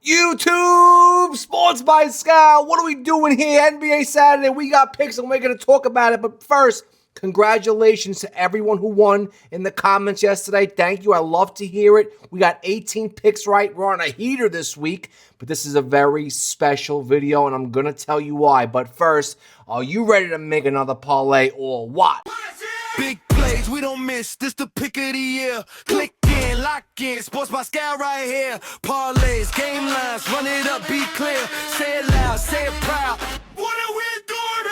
YouTube Sports by ScaL. What are we doing here? NBA Saturday. We got picks and we're going to talk about it. But first, congratulations to everyone who won in the comments yesterday. Thank you. I love to hear it. We got 18 picks right. We're on a heater this week. But this is a very special video and I'm going to tell you why. But first, are you ready to make another parlay or what? Big plays, we don't miss. This the pick of the year. Click in, lock in. Sports by ScaL right here. Parlays, game lines, run it up, be clear. Say it loud, say it proud. What are we doing?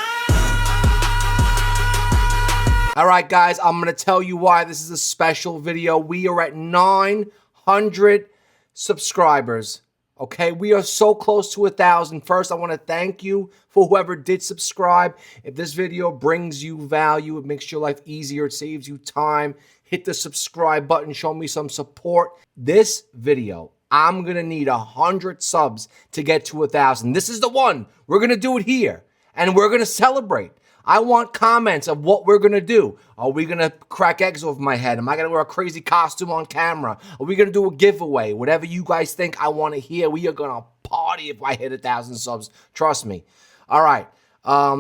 All right, guys, I'm going to tell you why this is a special video. We are at 900 subscribers. Okay, we are so close to 1,000. First, I want to thank you for whoever did subscribe. If this video brings you value, it makes your life easier, it saves you time, hit the subscribe button, show me some support. This video, I'm going to need 100 subs to get to 1,000. This is the one. We're going to do it here, and we're going to celebrate. I want comments of what we're going to do. Are we going to crack eggs over my head? Am I going to wear a crazy costume on camera? Are we going to do a giveaway? Whatever you guys think I want to hear, we are going to party if I hit 1,000 subs. Trust me. All right.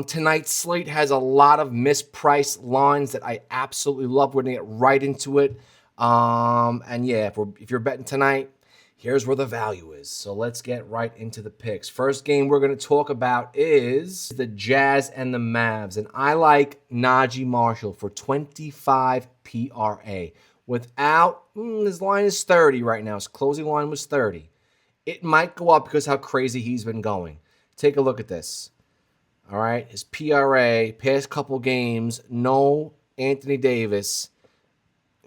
Tonight's slate has a lot of mispriced lines that I absolutely love. We're going to get right into it. And yeah, if you're betting tonight, here's where the value is. So let's get right into the picks. First game we're going to talk about is the Jazz and the Mavs. And I like Naji Marshall for 25 PRA. Without, his line is 30 right now. His closing line was 30. It might go up because how crazy he's been going. Take a look at this. All right, his PRA, past couple games, no Anthony Davis.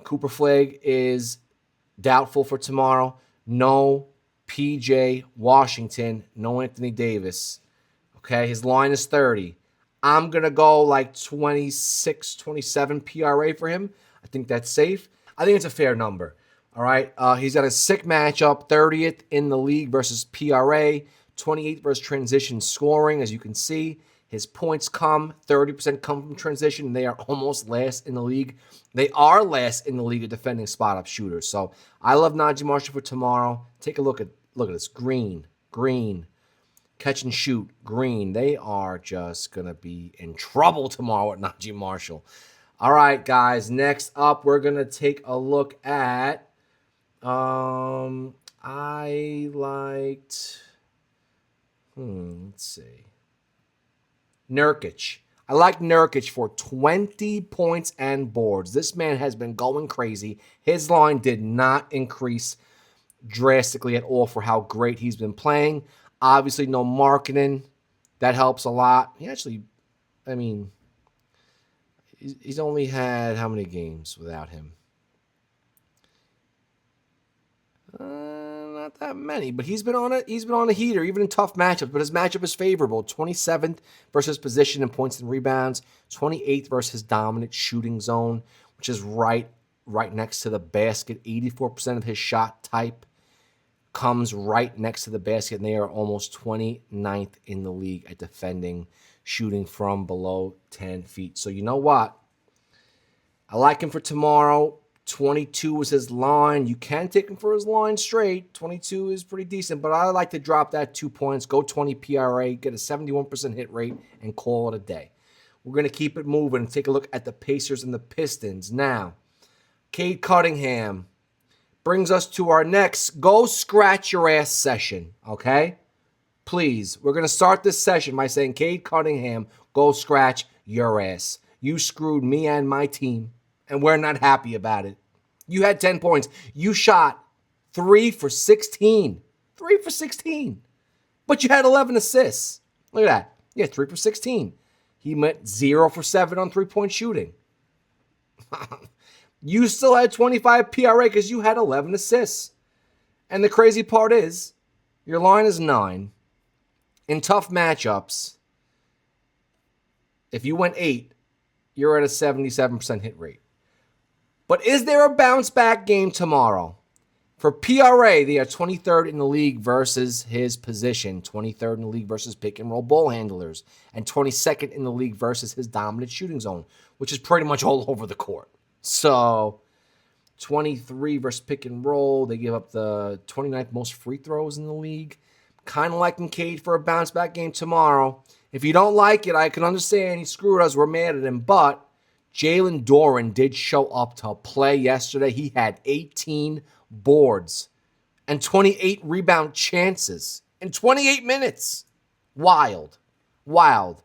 Cooper Flagg is doubtful for tomorrow. No PJ Washington, no Anthony Davis. Okay, his line is 30. I'm going to go like 26, 27 PRA for him. I think that's safe. I think it's a fair number. All right, he's got a sick matchup, 30th in the league versus PRA, 28th versus transition scoring, as you can see. His points come, 30% come from transition. They are almost last in the league. They are last in the league of defending spot-up shooters. So I love Naji Marshall for tomorrow. Take a look at this. Green, catch and shoot, green. They are just going to be in trouble tomorrow with Naji Marshall. All right, guys. Next up, we're going to take a look at, I liked, let's see. Nurkic. I like Nurkic for 20 points and boards. This man has been going crazy. His line did not increase drastically at all for how great he's been playing. Obviously, no marketing. That helps a lot. He actually, I mean, he's only had how many games without him? Not that many, but he's been on a heater, even in tough matchups. But his matchup is favorable: 27th versus position in points and rebounds, 28th versus dominant shooting zone, which is right next to the basket. 84% of his shot type comes right next to the basket, and they are almost 29th in the league at defending shooting from below 10 feet. So you know what? I like him for tomorrow. 22 was his line. You can take him for his line straight. 22 is pretty decent, but I like to drop that 2 points, go 20 PRA, get a 71% hit rate, and call it a day. We're going to keep it moving and take a look at the Pacers and the Pistons. Now, Cade Cunningham brings us to our next go scratch your ass session, okay? Please, we're going to start this session by saying, Cade Cunningham, go scratch your ass. You screwed me and my team, and we're not happy about it. You had 10 points. You shot 3 for 16. 3 for 16. But you had 11 assists. Look at that. Yeah, 3 for 16. He went 0 for 7 on three-point shooting. You still had 25 PRA because you had 11 assists. And the crazy part is, your line is 9. In tough matchups, if you went 8, you're at a 77% hit rate. But is there a bounce back game tomorrow? For PRA, they are 23rd in the league versus his position, 23rd in the league versus pick and roll ball handlers, and 22nd in the league versus his dominant shooting zone, which is pretty much all over the court. So 23 versus pick and roll. They give up the 29th most free throws in the league. Kind of liking Cade for a bounce back game tomorrow. If you don't like it, I can understand. He screwed us. We're mad at him. But Jalen Duren did show up to play yesterday. He had 18 boards and 28 rebound chances in 28 minutes. Wild. Wild.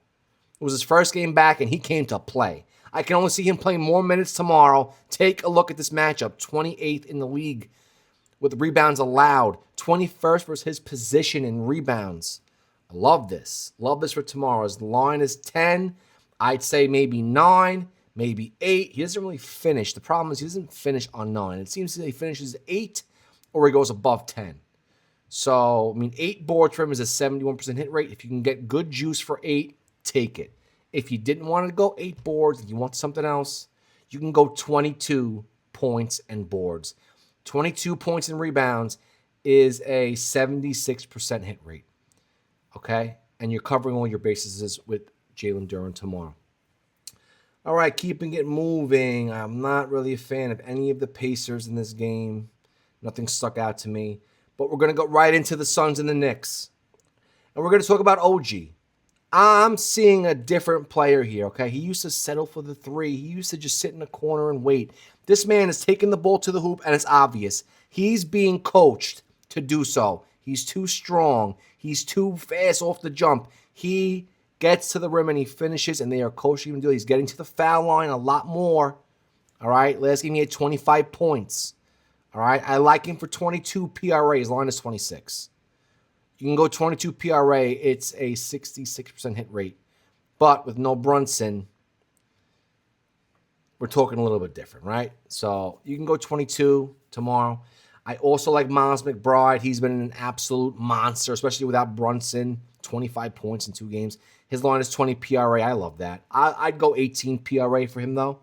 It was his first game back, and he came to play. I can only see him playing more minutes tomorrow. Take a look at this matchup. 28th in the league with rebounds allowed. 21st versus his position in rebounds. I love this. Love this for tomorrow. As the line is 10, I'd say maybe 9, maybe 8. He doesn't really finish. The problem is he doesn't finish on 9. It seems that he finishes 8 or he goes above 10. So, I mean, 8 boards for him is a 71% hit rate. If you can get good juice for 8, take it. If you didn't want to go 8 boards and you want something else, you can go 22 points and boards. 22 points and rebounds is a 76% hit rate. Okay? And you're covering all your bases with Jalen Duren tomorrow. All right, keeping it moving. I'm not really a fan of any of the Pacers in this game. Nothing stuck out to me. But we're going to go right into the Suns and the Knicks. And we're going to talk about OG. I'm seeing a different player here, okay? He used to settle for the 3. He used to just sit in the corner and wait. This man is taking the ball to the hoop, and it's obvious. He's being coached to do so. He's too strong. He's too fast off the jump. He gets to the rim and he finishes, and they are coaching him to do it. He's getting to the foul line a lot more, all right? Last game he had 25 points, all right? I like him for 22 PRA. His line is 26. You can go 22 PRA. It's a 66% hit rate. But with no Brunson, we're talking a little bit different, right? So you can go 22 tomorrow. I also like Miles McBride. He's been an absolute monster, especially without Brunson. 25 points in 2 games. His line is 20 PRA. I love that. I'd go 18 PRA for him, though.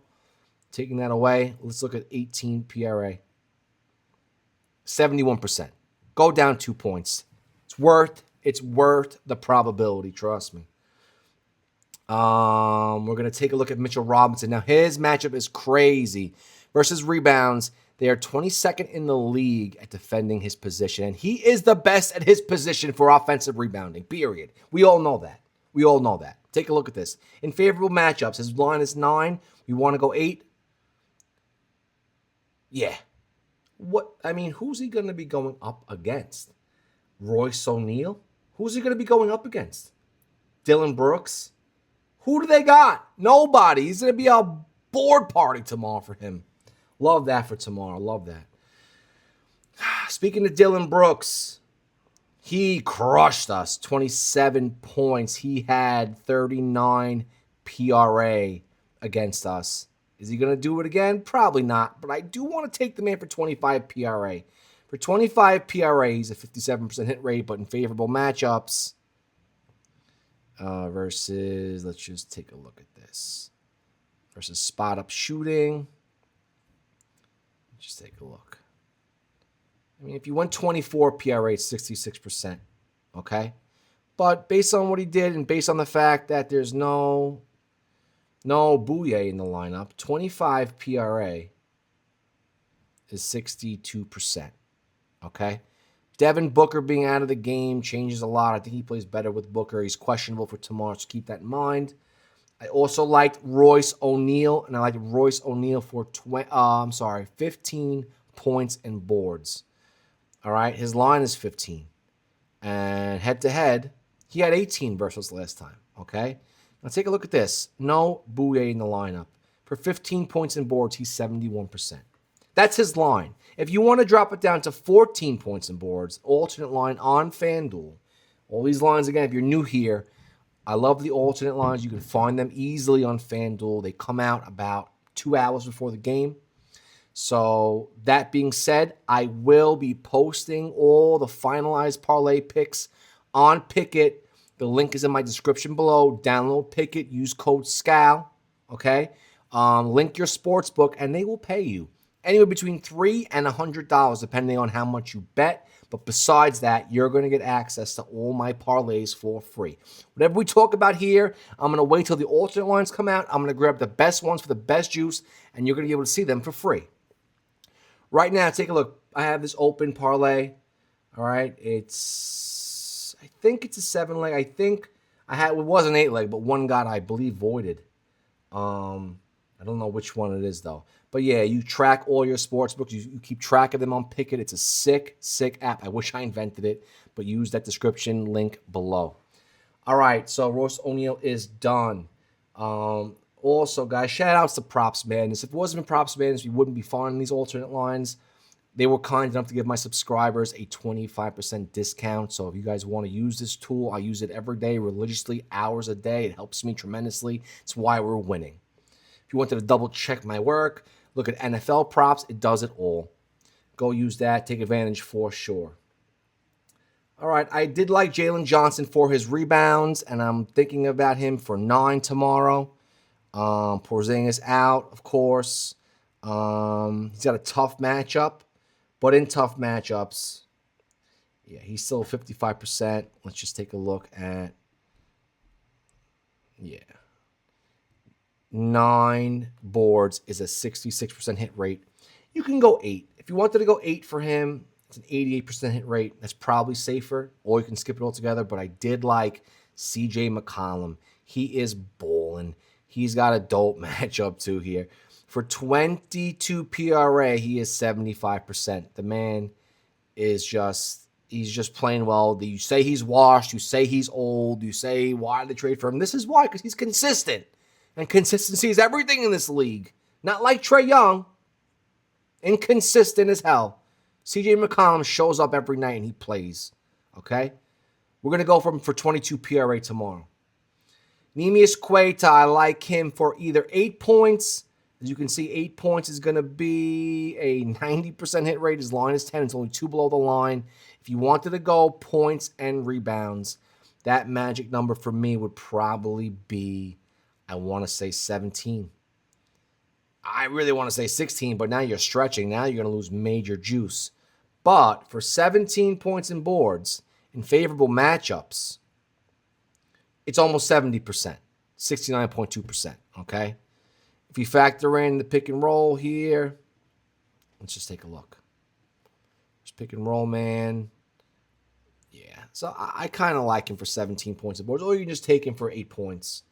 Taking that away, let's look at 18 PRA. 71%. Go down 2 points. It's worth the probability, trust me. We're going to take a look at Mitchell Robinson. Now, his matchup is crazy. Versus rebounds, they are 22nd in the league at defending his position. And he is the best at his position for offensive rebounding, period. We all know that. We all know that. Take a look at this. In favorable matchups, his line is 9. We want to go 8. Yeah. Who's he going to be going up against? Royce O'Neal? Who's he going to be going up against? Dylan Brooks? Who do they got? Nobody. He's going to be a board party tomorrow for him. Love that for tomorrow. Love that. Speaking of Dylan Brooks, he crushed us. 27 points. He had 39 PRA against us. Is he going to do it again? Probably not. But I do want to take the man for 25 PRA. For 25 PRA, he's a 57% hit rate, but in favorable matchups versus, let's just take a look at this. Versus spot-up shooting. Just take a look. I mean, if you went 24 PRA, it's 66%, okay? But based on what he did and based on the fact that there's no Bouye in the lineup, 25 PRA is 62%. Okay. Devin Booker being out of the game changes a lot. I think he plays better with Booker. He's questionable for tomorrow, so keep that in mind. I also liked Royce O'Neal, and I liked Royce O'Neal for 15 points and boards. All right. His line is 15. And head-to-head, he had 18 versus last time. Okay. Now take a look at this. No Bouye in the lineup. For 15 points and boards, he's 71%. That's his line. If you want to drop it down to 14 points and boards, alternate line on FanDuel. All these lines, again, if you're new here, I love the alternate lines. You can find them easily on FanDuel. They come out about 2 hours before the game. So that being said, I will be posting all the finalized parlay picks on Pikkit. The link is in my description below. Download Pikkit. Use code ScaL. Okay? Link your sportsbook, and they will pay you anywhere between $3 and $100, depending on how much you bet. But besides that, you're going to get access to all my parlays for free. Whatever we talk about here, I'm going to wait till the alternate lines come out. I'm going to grab the best ones for the best juice, and you're going to be able to see them for free. Right now, take a look. I have this open parlay. All right. I think it's a 7-leg. I think it was an 8-leg, but one got, I believe, voided. I don't know which one it is, though. But yeah, you track all your sports books. You keep track of them on Pikkit. It's a sick, sick app. I wish I invented it, but use that description link below. All right, so Royce O'Neal is done. Also, guys, shout outs to PropsMadness. If it wasn't for PropsMadness, we wouldn't be finding these alternate lines. They were kind enough to give my subscribers a 25% discount. So if you guys want to use this tool, I use it every day, religiously, hours a day. It helps me tremendously. It's why we're winning. If you wanted to double check my work, look at NFL props, it does it all. Go use that. Take advantage for sure. All right, I did like Jaylon Johnson for his rebounds, and I'm thinking about him for 9 tomorrow. Porzingis out, of course. He's got a tough matchup, but in tough matchups, yeah, he's still 55%. Let's just take a look at, 9 boards is a 66% hit rate. You can go 8. If you wanted to go 8 for him, it's an 88% hit rate. That's probably safer, or you can skip it altogether. But I did like CJ McCollum. He is balling. He's got a dope matchup too here. For 22 PRA, he is 75%. The man is he's just playing well. You say he's washed. You say he's old. You say, why did they trade for him? This is why, because he's consistent. And consistency is everything in this league. Not like Trey Young. Inconsistent as hell. CJ McCollum shows up every night and he plays. Okay? We're going to go for 22 PRA tomorrow. Neemias Queta, I like him for either 8 points. As you can see, 8 points is going to be a 90% hit rate. His line is 10. It's only 2 below the line. If you wanted to go points and rebounds, that magic number for me would probably be, I want to say 17. I really want to say 16, but now you're stretching. Now you're going to lose major juice. But for 17 points and boards in favorable matchups, it's almost 70%, 69.2%, okay? If you factor in the pick and roll here, let's just take a look. Just pick and roll, man. Yeah, so I kind of like him for 17 points and boards, or you can just take him for 8 points.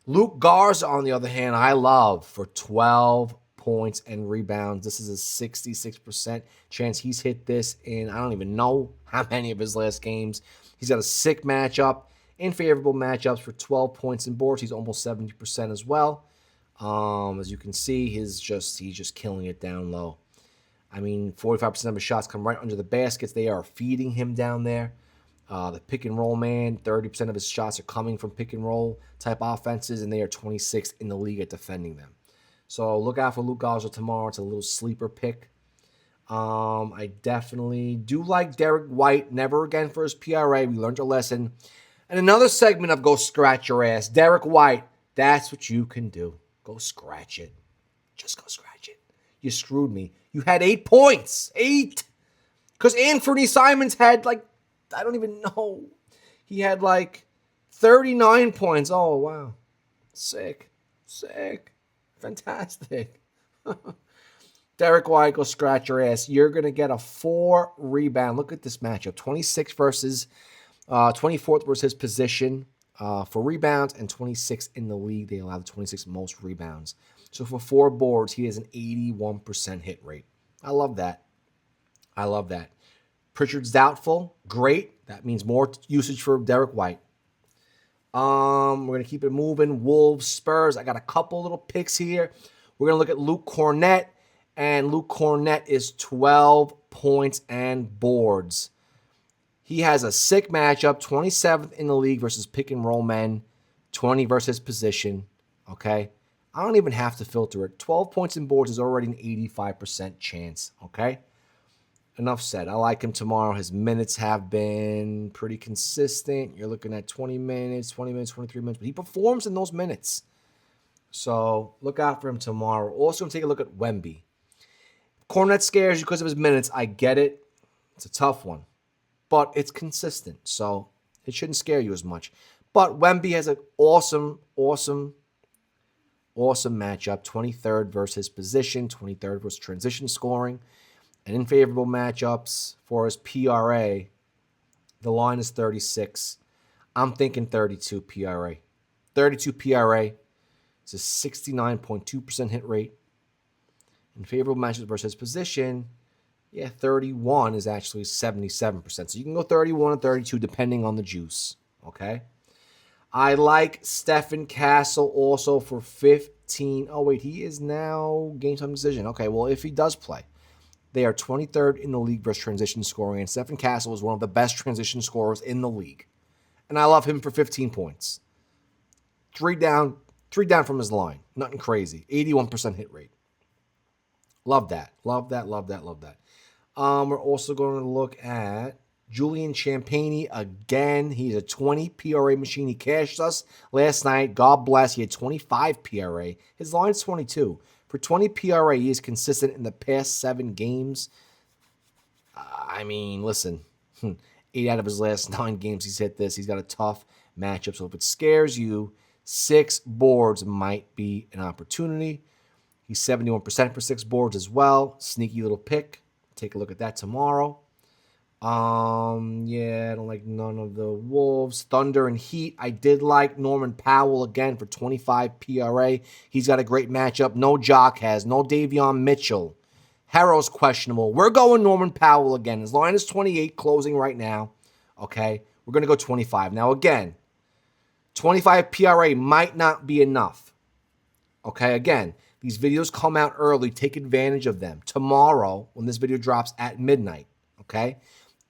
Luke Garza, on the other hand, I love for 12 points and rebounds. This is a 66% chance he's hit this in, I don't even know how many of his last games. He's got a sick matchup in favorable matchups for 12 points and boards. He's almost 70% as well. As you can see, he's just killing it down low. I mean, 45% of his shots come right under the baskets. They are feeding him down there. The pick and roll man, 30% of his shots are coming from pick and roll type offenses, and they are 26th in the league at defending them. So look out for Luke Garza tomorrow. It's a little sleeper pick. I definitely do like Derrick White. Never again for his PRA. We learned a lesson. And another segment of Go Scratch Your Ass. Derrick White, that's what you can do. Go scratch it. Just go scratch it. You screwed me. You had 8 points. 8. Because Anthony Simons had I don't even know. He had 39 points. Oh, wow. Sick. Fantastic. Derrick White, go scratch your ass. You're going to get a 4 rebound. Look at this matchup. 26 versus 24th versus his position for rebounds, and 26th in the league. They allow the 26 most rebounds. So for 4 boards, he has an 81% hit rate. I love that. Pritchard's doubtful. Great. That means more usage for Derrick White. We're going to keep it moving. Wolves, Spurs. I got a couple little picks here. We're going to look at Luke Kornet. And Luke Kornet is 12 points and boards. He has a sick matchup. 27th in the league versus pick and roll men. 20 versus position. Okay. I don't even have to filter it. 12 points and boards is already an 85% chance. Okay. Enough said. I like him tomorrow. His minutes have been pretty consistent. You're looking at 20 minutes, 23 minutes. But he performs in those minutes. So look out for him tomorrow. Also, going to take a look at Wemby. Kornet scares you because of his minutes. I get it. It's a tough one. But it's consistent. So it shouldn't scare you as much. But Wemby has an awesome matchup. 23rd versus position. 23rd versus transition scoring. And in favorable matchups for his PRA, the line is 36. I'm thinking 32 PRA. 32 PRA. It's a 69.2% hit rate. In favorable matchups versus position, yeah, 31 is actually 77%. So you can go 31 and 32 depending on the juice, okay? I like Stephen Castle also for 15. Oh, wait, he is now game time decision. Okay, well, if he does play, they are 23rd in the league versus transition scoring, and Stephen Castle is one of the best transition scorers in the league. And I love him for 15 points. Three down from his line. Nothing crazy. 81% hit rate. Love that. Love that, love that, love that. We're also going to look at Julian Champagnie again. He's a 20 PRA machine. He cashed us last night. God bless. He had 25 PRA. His line's 22. For 20 PRA, he is consistent in the past 7 games. I mean, listen, 8 out of his last 9 games he's hit this. He's got a tough matchup. So if it scares you, 6 boards might be an opportunity. He's 71% for 6 boards as well. Sneaky little pick. Take a look at that tomorrow. Yeah, I don't like none of the Wolves. Thunder and Heat. I did like Norman Powell again for 25 PRA. He's got a great matchup. No Jock has. No Davion Mitchell. Harrow's questionable. We're going Norman Powell again. His line is 28, closing right now. Okay, we're going to go 25. Now, again, 25 PRA might not be enough. Okay, again, these videos come out early. Take advantage of them. Tomorrow, when this video drops at midnight, okay?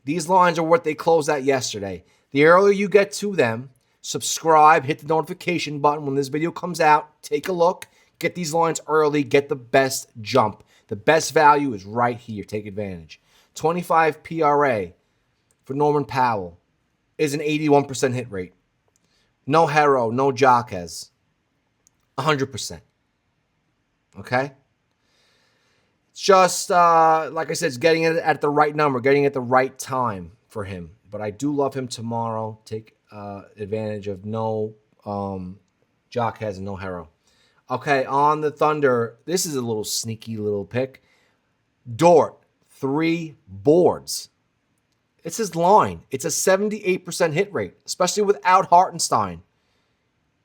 These lines are what they closed at yesterday. The earlier you get to them, subscribe, hit the notification button when this video comes out. Take a look. Get these lines early. Get the best jump. The best value is right here. Take advantage. 25 PRA for Norman Powell is an 81% hit rate. No Harrow, no Jaquez. 100%. Okay? It's just, like I said, it's getting it at the right number, getting it at the right time for him. But I do love him tomorrow. Take advantage of no Jaquez and no Harrow. Okay, on the Thunder, this is a little sneaky little pick. Dort, 3 boards. It's his line. It's a 78% hit rate, especially without Hartenstein.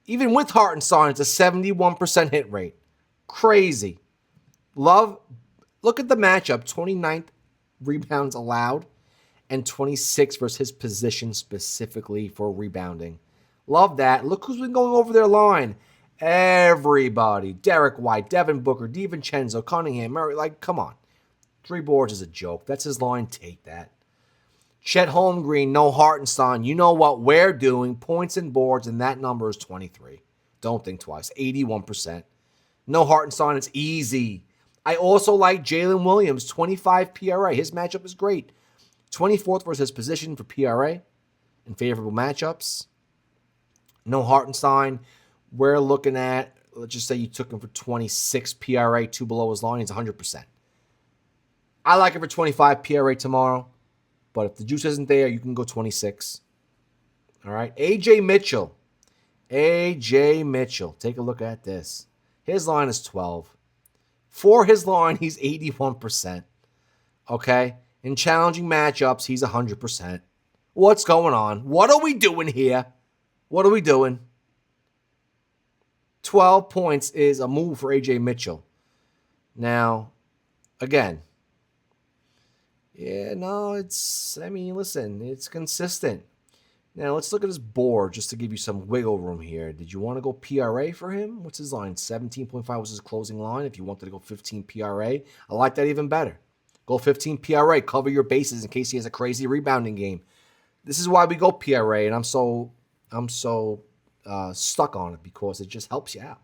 Even with Hartenstein, it's a 71% hit rate. Crazy. Look at the matchup. 29th rebounds allowed and 26 versus his position specifically for rebounding. Love that. Look who's been going over their line. Everybody. Derrick White, Devin Booker, DiVincenzo, Cunningham, Murray. Like, come on. 3 boards is a joke. That's his line. Take that. Chet Holmgren, no Hartenstein. You know what we're doing. Points and boards, and that number is 23. Don't think twice. 81%. No Hartenstein. It's easy. I also like Jalen Williams, 25 PRA. His matchup is great. 24th versus his position for PRA in favorable matchups. No Hartenstein. We're looking at, let's just say you took him for 26 PRA, 2 below his line. He's 100%. I like him for 25 PRA tomorrow. But if the juice isn't there, you can go 26. All right. AJ Mitchell. AJ Mitchell. Take a look at this. His line is 12. For his line, he's 81%. Okay. In challenging matchups, he's 100%. What's going on? What are we doing here? What are we doing? 12 points is a move for AJ Mitchell. Now, again, yeah, no, listen, it's consistent. Now, let's look at his board just to give you some wiggle room here. Did you want to go PRA for him? What's his line? 17.5 was his closing line. If you wanted to go 15 PRA, I like that even better. Go 15 PRA. Cover your bases in case he has a crazy rebounding game. This is why we go PRA, and I'm so stuck on it because it just helps you out.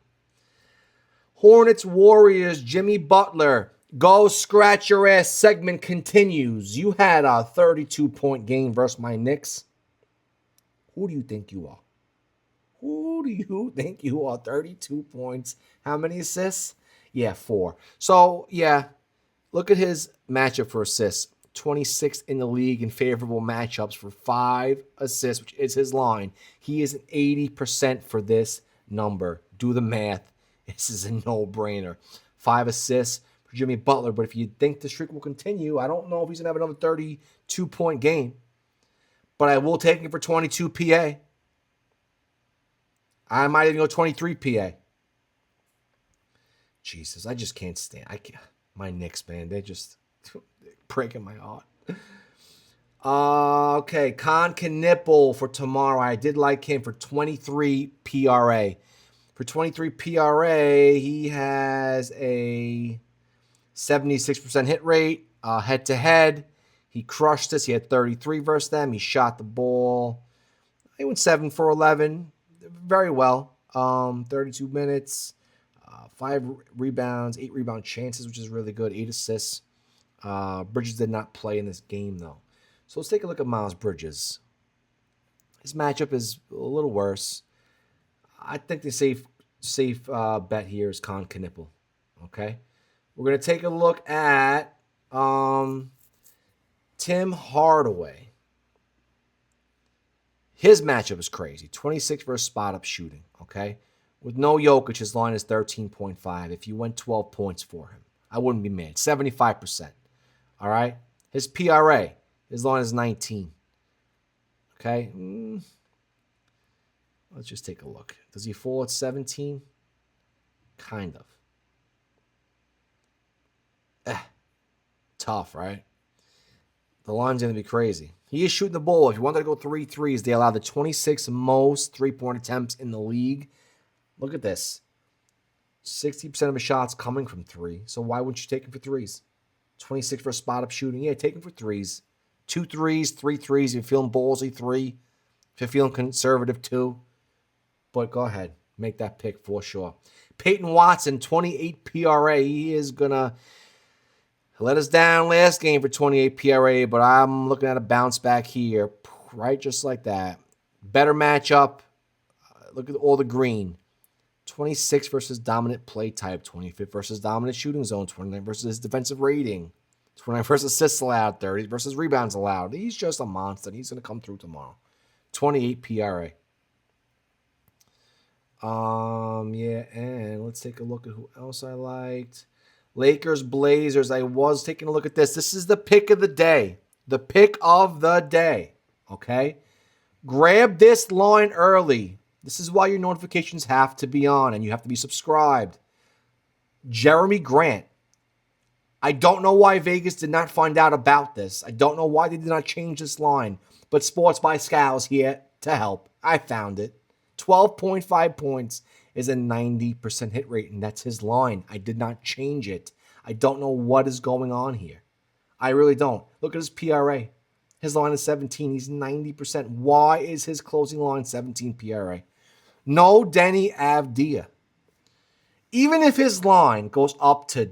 Hornets, Warriors, Jimmy Butler. Go scratch your ass segment continues. You had a 32-point game versus my Knicks. Who do you think you are? Who do you think you are? 32 points. How many assists? Yeah, 4. So, yeah, look at his matchup for assists. 26th in the league in favorable matchups for 5 assists, which is his line. He is an 80% for this number. Do the math. This is a no-brainer. 5 assists. for Jimmy Butler. But if you think the streak will continue, I don't know if he's going to have another 32-point game. But I will take him for 22 PA. I might even go 23 PA. Jesus, I just can't stand. My Knicks, man, they're just breaking my heart. Okay, Con Knipple for tomorrow. I did like him for 23 PRA. For 23 PRA, he has a 76% hit rate head-to-head. He crushed us. He had 33 versus them. He shot the ball. He went 7 for 11. Very well. 32 minutes. 5 rebounds, 8 rebound chances, which is really good. 8 assists. Bridges did not play in this game, though. So let's take a look at Miles Bridges. His matchup is a little worse. I think the safe bet here is Con Knipple. Okay? We're going to take a look at Tim Hardaway. His matchup is crazy. 26 versus spot-up shooting. Okay? With no Jokic, his line is 13.5. If you went 12 points for him, I wouldn't be mad. 75%. All right? His PRA, his line is 19. Okay? Let's just take a look. Does he fall at 17? Kind of. Tough, right? The line's going to be crazy. He is shooting the ball. If you wanted to go 3 threes, they allow the 26th most three-point attempts in the league. Look at this. 60% of his shots coming from 3. So why wouldn't you take him for 3s? 26 for spot-up shooting. Yeah, take him for 3s. 2 threes, 3 threes. If you're feeling ballsy, 3. If you're feeling conservative, 2. But go ahead. Make that pick for sure. Peyton Watson, 28 PRA. He is going to let us down last game for 28 PRA, but I'm looking at a bounce back here. Right, just like that. Better matchup. Look at all the green. 26 versus dominant play type, 25th versus dominant shooting zone, 29 versus his defensive rating, 29 versus assists allowed, 30 versus rebounds allowed. He's just a monster. He's going to come through tomorrow. 28 PRA. Yeah, and let's take a look at who else I liked. Lakers, Blazers. I was taking a look at this. This is the pick of the day. The pick of the day. Okay? Grab this line early. This is why your notifications have to be on and you have to be subscribed. Jeremy Grant. I don't know why Vegas did not find out about this. I don't know why they did not change this line. But Sports by ScaL is here to help. I found it. 12.5 points is a 90% hit rate, and that's his line. I did not change it. I don't know what is going on here. I really don't. Look at his PRA. His line is 17. He's 90%. Why is his closing line 17 PRA? No Denny Avdia. Even if his line goes up to,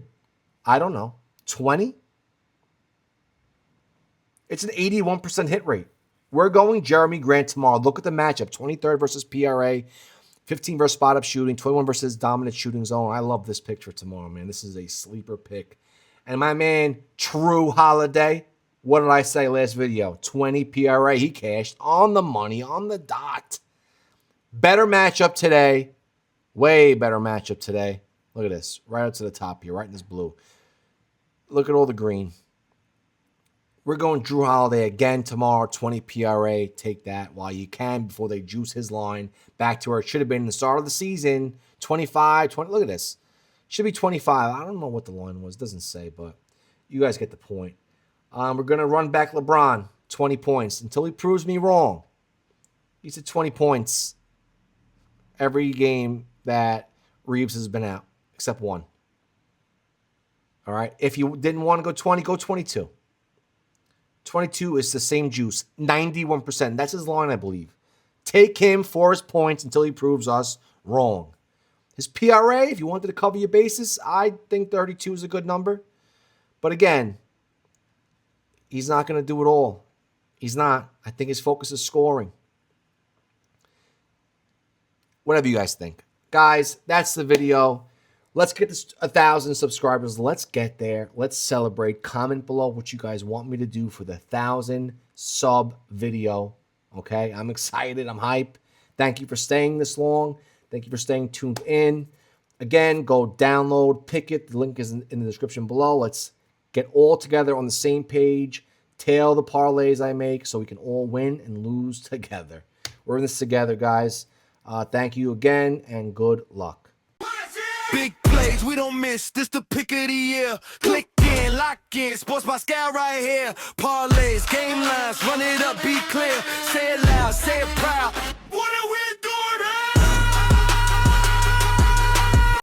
I don't know, 20, it's an 81% hit rate. We're going Jeremy Grant tomorrow. Look at the matchup. 23rd versus PRA, 15 versus spot-up shooting, 21 versus dominant shooting zone. I love this pick for tomorrow, man. This is a sleeper pick. And my man, True Holiday, what did I say last video? 20 PRA. He cashed on the money, on the dot. Better matchup today. Way better matchup today. Look at this. Right up to the top here, right in this blue. Look at all the green. We're going Drew Holiday again tomorrow, 20 PRA. Take that while you can before they juice his line back to where it should have been in the start of the season. 25, 20. Look at this. Should be 25. I don't know what the line was. It doesn't say, but you guys get the point. We're going to run back LeBron, 20 points, until he proves me wrong. He's at 20 points every game that REBS has been out, except one. All right? If you didn't want to go 20, go 22. 22 is the same juice, 91%. That's his line, I believe. Take him for his points until he proves us wrong. His PRA, if you wanted to cover your bases, I think 32 is a good number. But again, he's not going to do it all. He's not. I think his focus is scoring. Whatever you guys think. Guys, that's the video. Let's get to 1,000 subscribers. Let's get there. Let's celebrate. Comment below what you guys want me to do for the 1,000 sub video. Okay? I'm excited. I'm hyped. Thank you for staying this long. Thank you for staying tuned in. Again, go download Pikkit. The link is in the description below. Let's get all together on the same page. Tail the parlays I make so we can all win and lose together. We're in this together, guys. Thank you again, and good luck. Big plays, we don't miss. This the pick of the year. Click in, lock in. Sports by ScaL right here. Parlays, game lines, run it up, be clear. Say it loud.